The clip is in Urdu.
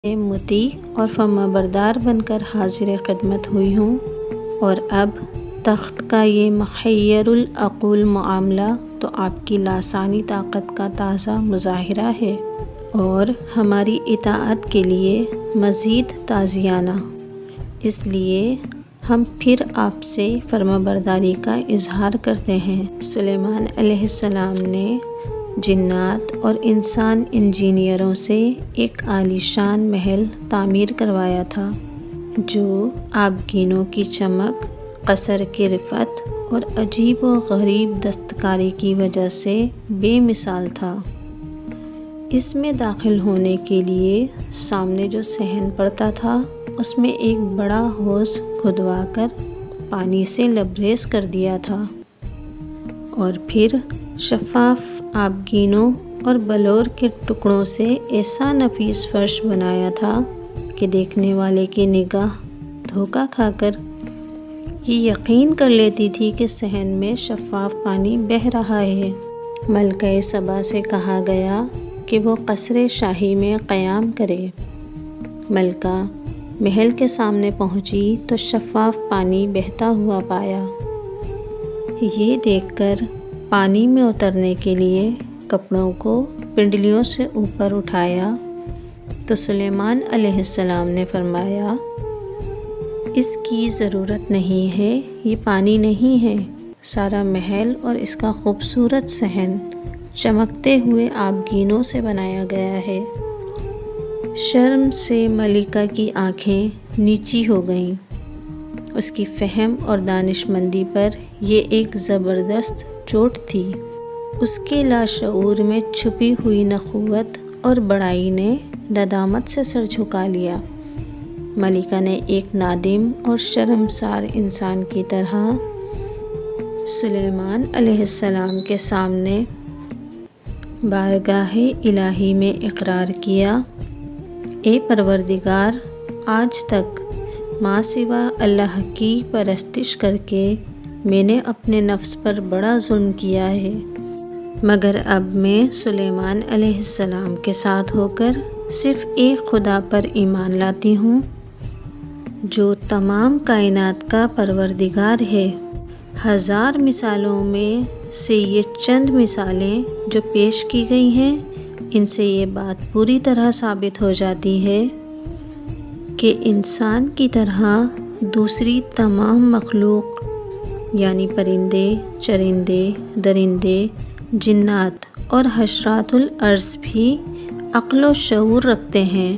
مطیع اور فرمانبردار بن کر حاضر خدمت ہوئی ہوں، اور اب تخت کا یہ محیر العقول معاملہ تو آپ کی لاسانی طاقت کا تازہ مظاہرہ ہے اور ہماری اطاعت کے لیے مزید تازیانہ۔ اس لیے ہم پھر آپ سے فرمانبرداری کا اظہار کرتے ہیں۔ سلیمان علیہ السلام نے جنات اور انسان انجینئروں سے ایک عالی شان محل تعمیر کروایا تھا جو آبگینوں کی چمک، قصر کی رفعت اور عجیب و غریب دستکاری کی وجہ سے بے مثال تھا۔ اس میں داخل ہونے کے لیے سامنے جو صحن پڑتا تھا اس میں ایک بڑا حوض کھدوا کر پانی سے لبریز کر دیا تھا اور پھر شفاف آبگینوں اور بلور کے ٹکڑوں سے ایسا نفیس فرش بنایا تھا کہ دیکھنے والے کی نگاہ دھوکہ کھا کر یہ یقین کر لیتی تھی کہ صحن میں شفاف پانی بہہ رہا ہے۔ ملکہ سبا سے کہا گیا کہ وہ قصر شاہی میں قیام کرے۔ ملکہ محل کے سامنے پہنچی تو شفاف پانی بہتا ہوا پایا۔ یہ دیکھ کر پانی میں اترنے کے لیے کپڑوں کو پنڈلیوں سے اوپر اٹھایا تو سلیمان علیہ السلام نے فرمایا، اس کی ضرورت نہیں ہے، یہ پانی نہیں ہے، سارا محل اور اس کا خوبصورت صحن چمکتے ہوئے آبگینوں سے بنایا گیا ہے۔ شرم سے ملکہ کی آنکھیں نیچی ہو گئیں۔ اس کی فہم اور دانشمندی پر یہ ایک زبردست چوٹ تھی۔ اس کے لاشعور میں چھپی ہوئی نخوت اور بڑائی نے ندامت سے سر جھکا لیا۔ ملکہ نے ایک نادم اور شرمسار انسان کی طرح سلیمان علیہ السلام کے سامنے بارگاہ الہی میں اقرار کیا، اے پروردگار، آج تک ماں سوا اللہ کی پرستش کر کے میں نے اپنے نفس پر بڑا ظلم کیا ہے، مگر اب میں سلیمان علیہ السلام کے ساتھ ہو کر صرف ایک خدا پر ایمان لاتی ہوں جو تمام کائنات کا پروردگار ہے۔ ہزار مثالوں میں سے یہ چند مثالیں جو پیش کی گئی ہیں، ان سے یہ بات پوری طرح ثابت ہو جاتی ہے کہ انسان کی طرح دوسری تمام مخلوق یعنی پرندے، چرندے، درندے، جنات اور حشرات الارض بھی عقل و شعور رکھتے ہیں۔